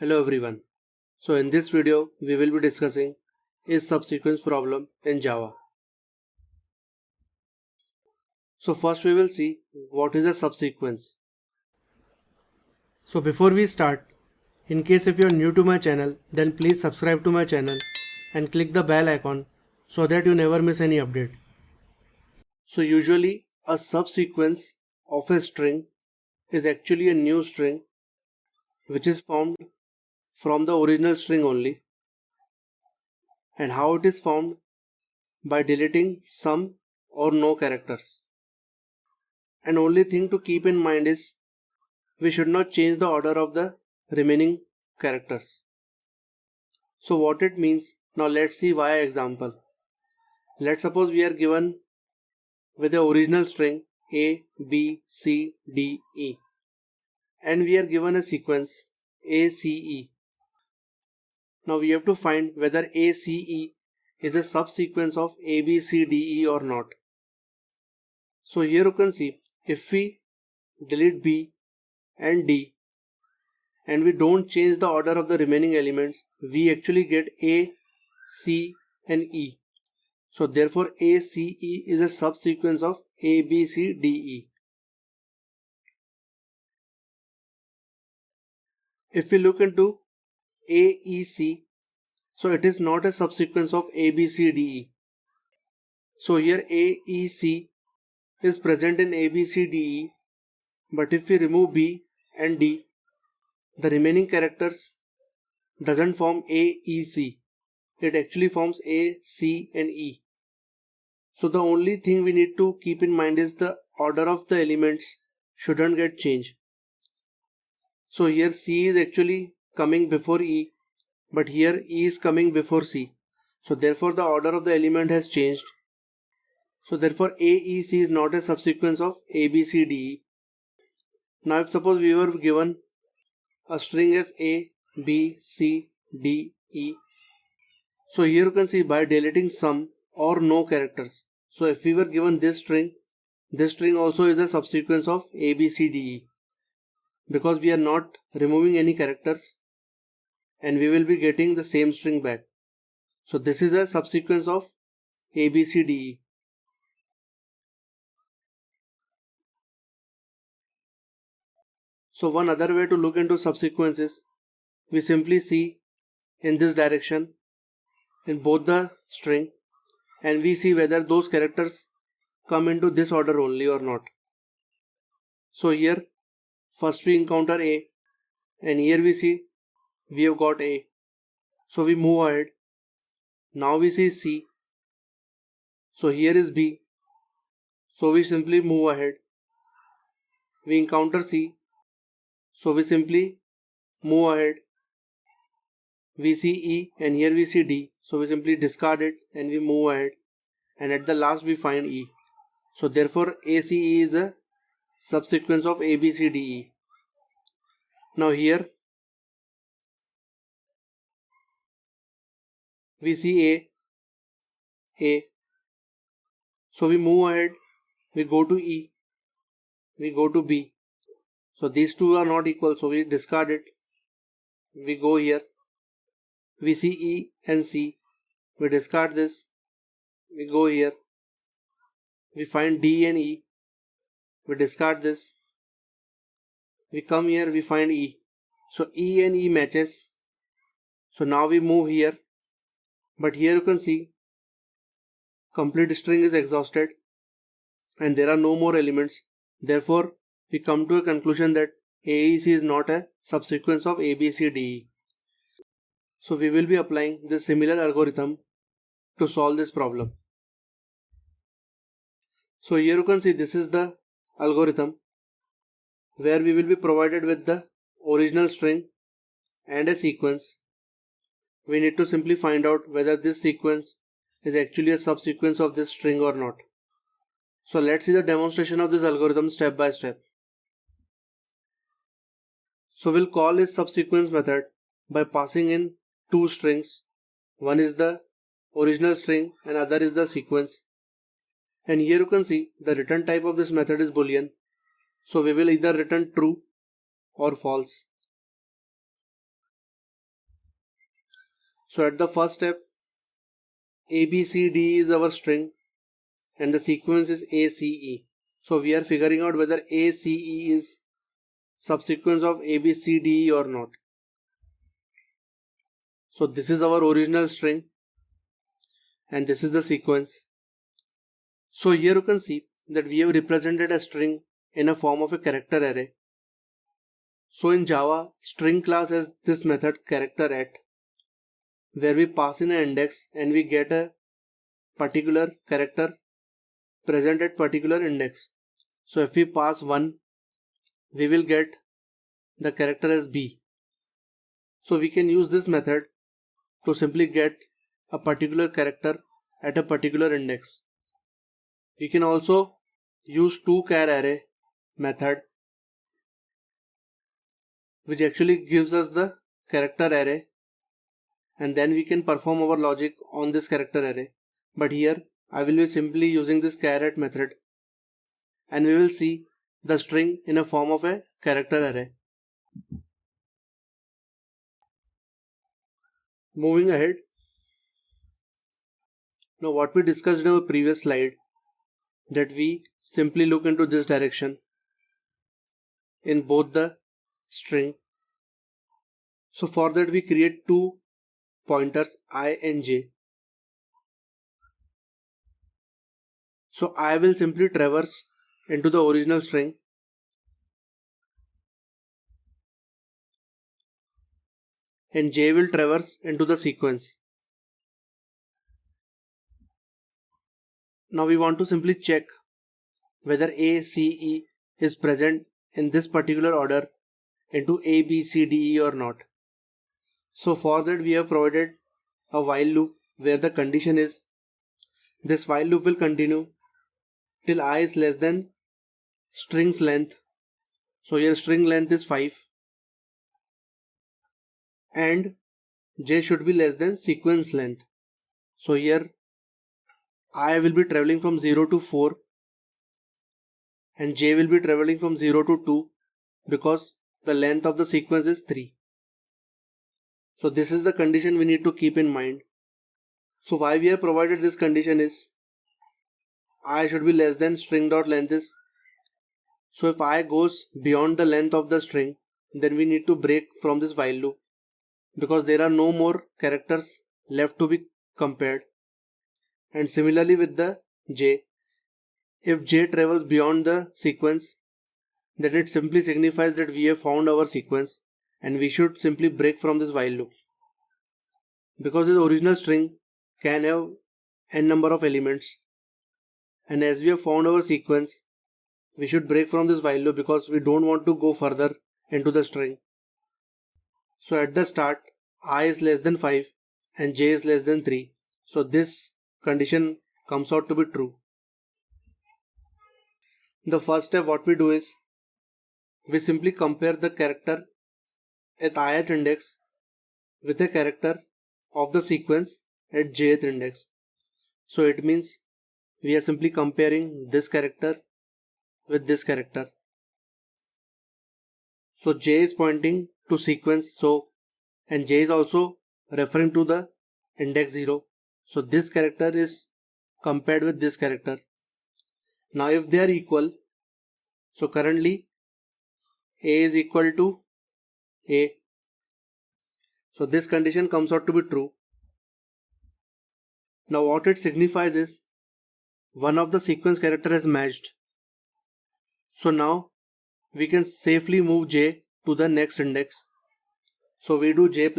Hello everyone. So in this video we will be discussing is subsequence problem in Java. So first we will see what is a subsequence. So before we start, in case if you are new to my channel, then please subscribe to my channel and click the bell icon so that you never miss any update. So usually a subsequence of a string is actually a new string which is formed from the original string only. And how it is formed? By deleting some or no characters. And only thing to keep in mind is we should not change the order of the remaining characters. So what it means, now let's see via example. Let's suppose we are given with the original string A, B, C, D, E, and we are given a sequence A, C, E. Now we have to find whether A, C, E is a subsequence of A, B, C, D, E or not. So here you can see if we delete B and D and we don't change the order of the remaining elements, we actually get A, C and E. So therefore ACE is a subsequence of ABCDE. If we look into AEC, so it is not a subsequence of ABCDE. So here AEC is present in ABCDE, but if we remove B and D, the remaining characters doesn't form AEC. It actually forms A, C and E. So the only thing we need to keep in mind is the order of the elements shouldn't get changed. So here C is actually coming before E, but here E is coming before C. So therefore the order of the element has changed. So therefore AEC is not a subsequence of ABCDE. Now if suppose we were given a string as A, B, C, D, E. So here you can see by deleting some or no characters. So if we were given this string also is a subsequence of ABCDE because we are not removing any characters and we will be getting the same string back. So this is a subsequence of ABCDE. So one other way to look into subsequences, we simply see in this direction in both the string and we see whether those characters come into this order only or not. So here first we encounter A and here we see we have got A. So we move ahead. Now we see C. So here is B. So we simply move ahead. We encounter C. So we simply move ahead. We see E and here we see D. So we simply discard it and we move ahead. And at the last we find E. So therefore ACE is a subsequence of ABCDE. Now here we see A. So we move ahead. We go to E. We go to B. So these two are not equal. So we discard it. We go here. We see E and C. We discard this. We go here. We find D and E. We discard this. We come here. We find E. So E and E matches. So now we move here. But here you can see complete string is exhausted and there are no more elements. Therefore, we come to a conclusion that AEC is not a subsequence of ABCDE. So we will be applying this similar algorithm to solve this problem. So here you can see this is the algorithm where we will be provided with the original string and a sequence. We need to simply find out whether this sequence is actually a subsequence of this string or not. So let's see the demonstration of this algorithm step by step. So we'll call this subsequence method by passing in two strings. One is the original string and other is the sequence. And here you can see the return type of this method is boolean. So we will either return true or false. So at the first step, ABCD is our string and the sequence is ACE. So we are figuring out whether ACE is subsequence of ABCDE or not. So this is our original string and this is the sequence. So here you can see that we have represented a string in a form of a character array. So in Java, string class has this method character at, where we pass in an index and we get a particular character present at particular index. So if we pass 1, we will get the character as B. So we can use this method to simply get a particular character at a particular index. We can also use toChar array method, which actually gives us the character array, and then we can perform our logic on this character array. But here I will be simply using this char method and we will see the string in a form of a character array. Moving ahead, now what we discussed in our previous slide, that we simply look into this direction in both the string. So for that we create two pointers I and j. So I will simply traverse into the original string and j will traverse into the sequence. Now we want to simply check whether ACE is present in this particular order into ABCDE or not. So for that we have provided a while loop where the condition is this while loop will continue till I is less than string's length. So here string length is 5 and j should be less than sequence length. So here I will be traveling from 0 to 4 and j will be traveling from 0 to 2 because the length of the sequence is 3. So this is the condition we need to keep in mind. So why we have provided this condition is I should be less than string dot length is. So if I goes beyond the length of the string, then we need to break from this while loop because there are no more characters left to be compared. And similarly with the j, if j travels beyond the sequence, then it simply signifies that we have found our sequence and we should simply break from this while loop. Because the original string can have n number of elements, and as we have found our sequence, we should break from this while loop because we don't want to go further into the string. So at the start, I is less than 5 and j is less than 3. So this condition comes out to be true. The first step what we do is we simply compare the character at ith index with a character of the sequence at jth index. So it means we are simply comparing this character with this character. So j is pointing to sequence, and j is also referring to the index 0. So this character is compared with this character. Now if they are equal, so currently a is equal to a. So this condition comes out to be true. Now what it signifies is one of the sequence character has matched. So now we can safely move j to the next index. So we do j++.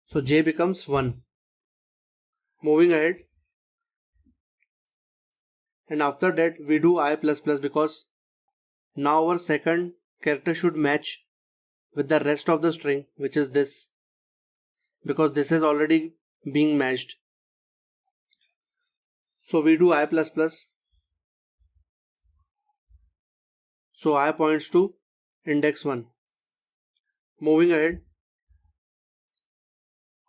So j becomes 1. Moving ahead. And after that we do I++ because now our second character should match with the rest of the string, which is this, because this is already being matched. So we do I++. So I points to index 1. Moving ahead,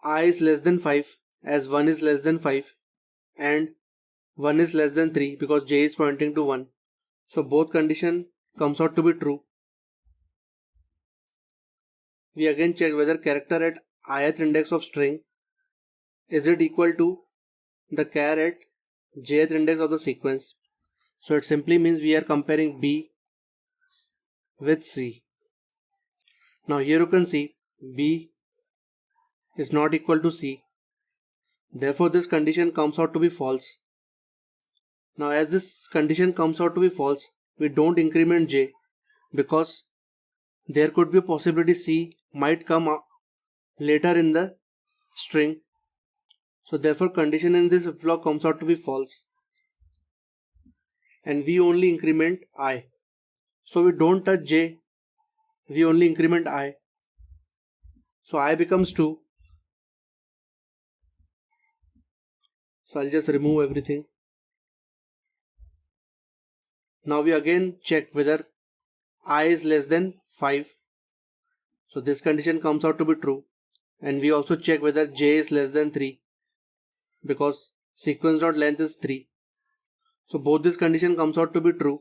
I is less than 5 as 1 is less than 5 and 1 is less than 3 because j is pointing to 1. So both condition comes out to be true. we again check whether character at ith index of string is it equal to the char at jth index of the sequence. So it simply means we are comparing B with C. Now here you can see B is not equal to C. Therefore this condition comes out to be false. Now as this condition comes out to be false, we don't increment J because there could be a possibility C might come up later in the string. So therefore condition in this if block comes out to be false. And we only increment I. So we don't touch J, we only increment I. So I becomes 2. So I'll just remove everything. Now we again check whether I is less than 5. So this condition comes out to be true. And we also check whether J is less than 3 because sequence.length is 3. So both this condition comes out to be true.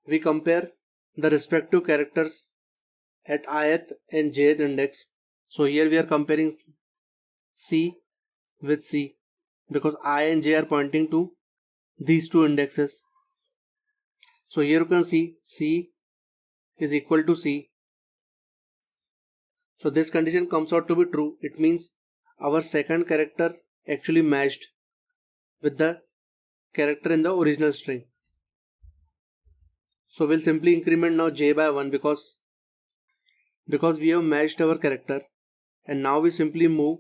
We compare the respective characters at ith and jth index. So here we are comparing C with C because I and J are pointing to these two indexes. So here you can see C is equal to C. So this condition comes out to be true. It means our second character actually matched with the character in the original string. So we'll simply increment now J by 1 because we have matched our character, and now we simply move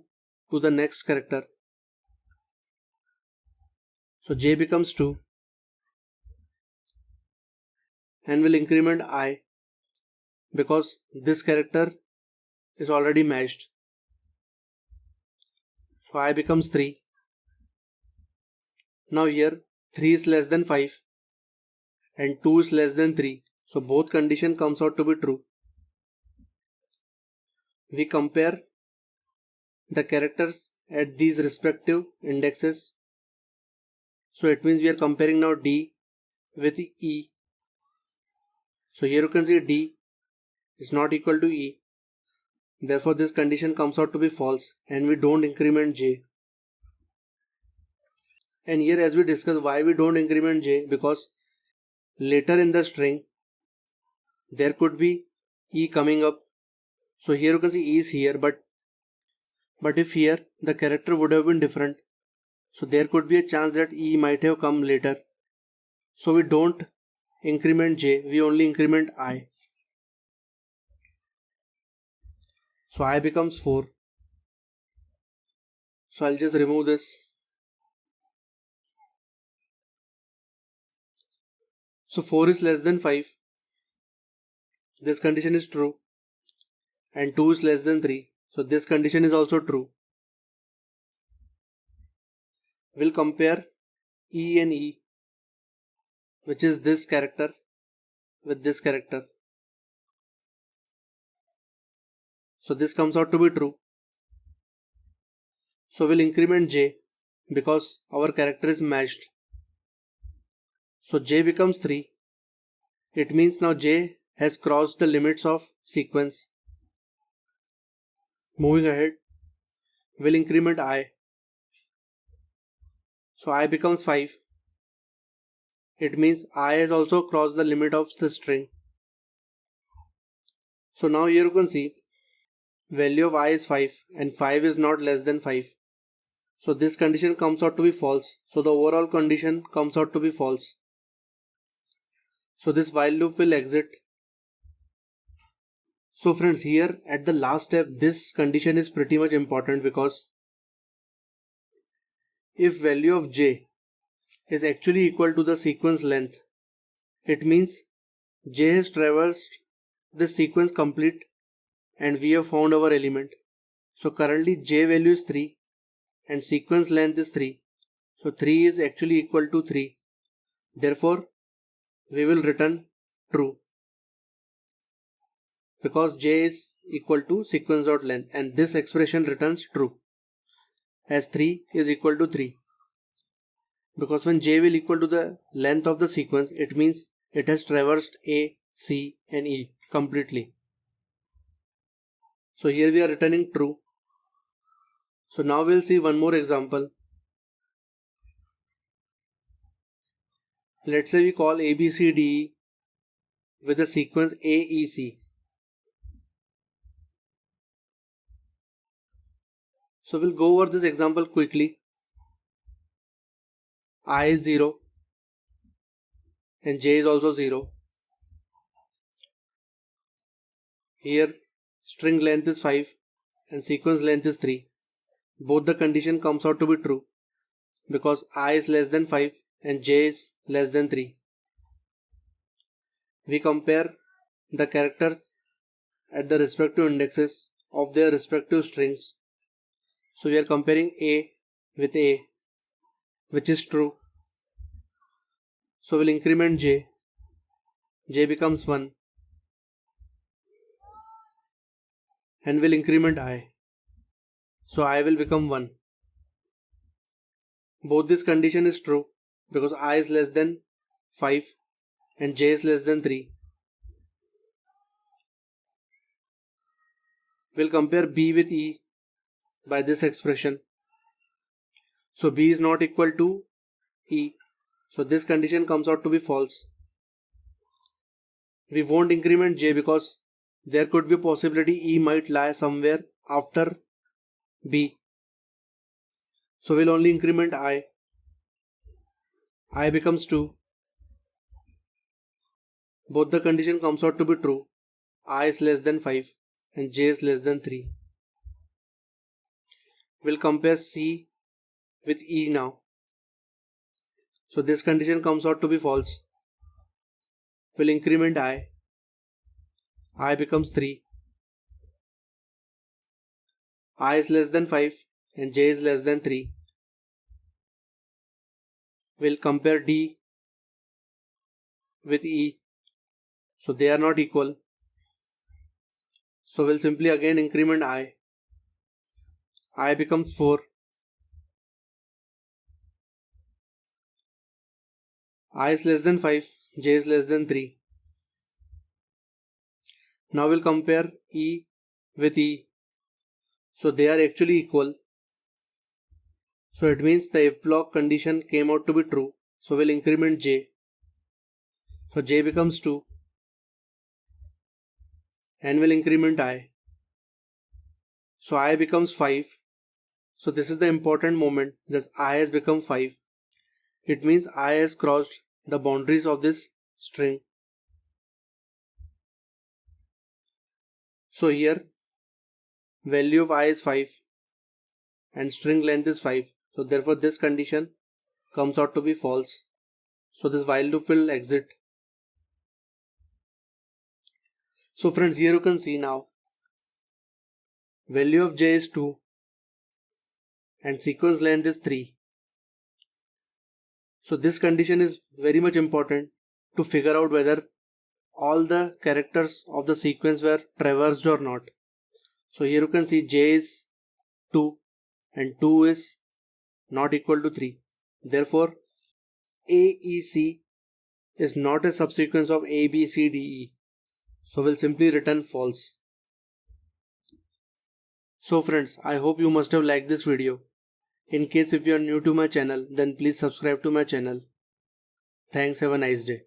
to the next character. So J becomes 2 and we'll increment I because this character is already matched. So I becomes 3. Now here 3 is less than 5 and 2 is less than 3. So both condition comes out to be true. We compare the characters at these respective indexes. So it means we are comparing now D with E. So here you can see D is not equal to E. Therefore this condition comes out to be false and we don't increment J. And here as we discussed why we don't increment J, because later in the string there could be E coming up. So here you can see E is here, but if here the character would have been different, so there could be a chance that E might have come later. So we don't increment J, we only increment I. So I becomes 4. So I'll just remove this. So 4 is less than 5. This condition is true. And 2 is less than 3. So this condition is also true. We'll compare E and E, which is this character with this character. So this comes out to be true. So we'll increment J because our character is matched. So J becomes 3. It means now J has crossed the limits of sequence. Moving ahead, we'll increment I. So I becomes 5. It means I has also crossed the limit of the string. So now here you can see value of I is 5 and 5 is not less than 5. So this condition comes out to be false. So the overall condition comes out to be false. So this while loop will exit. So friends, here at the last step this condition is pretty much important because if value of J is actually equal to the sequence length, it means J has traversed the sequence complete and we have found our element. So currently J value is 3 and sequence length is 3. So 3 is actually equal to 3. Therefore we will return true because J is equal to sequence.length and this expression returns true as 3 is equal to 3. Because when J will equal to the length of the sequence, it means it has traversed A, C and E. completely. So here we are returning true. So now we'll see one more example. Let's say we call ABCDE with the sequence AEC. So we'll go over this example quickly. I is 0 and J is also 0. Here string length is 5 and sequence length is 3. Both the condition comes out to be true because I is less than 5 and J is less than 3. We compare the characters at the respective indexes of their respective strings. So we are comparing A with A, which is true. So we'll increment J. J becomes 1 and we'll increment I. So I will become 1. Both this condition is true because I is less than 5 and J is less than 3. We'll compare B with E by this expression. So B is not equal to E. So this condition comes out to be false. We won't increment J because there could be a possibility E might lie somewhere after B. So we'll only increment I. I becomes 2. Both the condition comes out to be true. I is less than 5 and J is less than 3. We'll compare C with E now. So this condition comes out to be false. We'll increment I. I becomes 3. I is less than 5 and J is less than 3. We'll compare D with E. So they are not equal. So we'll simply again increment I. I becomes 4. I is less than 5, J is less than 3. Now we'll compare E with E. So they are actually equal. So it means the if block condition came out to be true. So we'll increment J. So J becomes 2. And we'll increment I. So I becomes 5. So this is the important moment that I has become 5. It means I has crossed the boundaries of this string. So here value of I is 5 and string length is 5. So therefore this condition comes out to be false. So this while loop will exit. So friends, here you can see now value of J is 2 and sequence length is 3. So this condition is very much important to figure out whether all the characters of the sequence were traversed or not. So here you can see J is 2 and 2 is not equal to 3. Therefore AEC is not a subsequence of ABCDE. So we'll simply return false. So friends, I hope you must have liked this video. In case if you are new to my channel, then please subscribe to my channel. Thanks, have a nice day.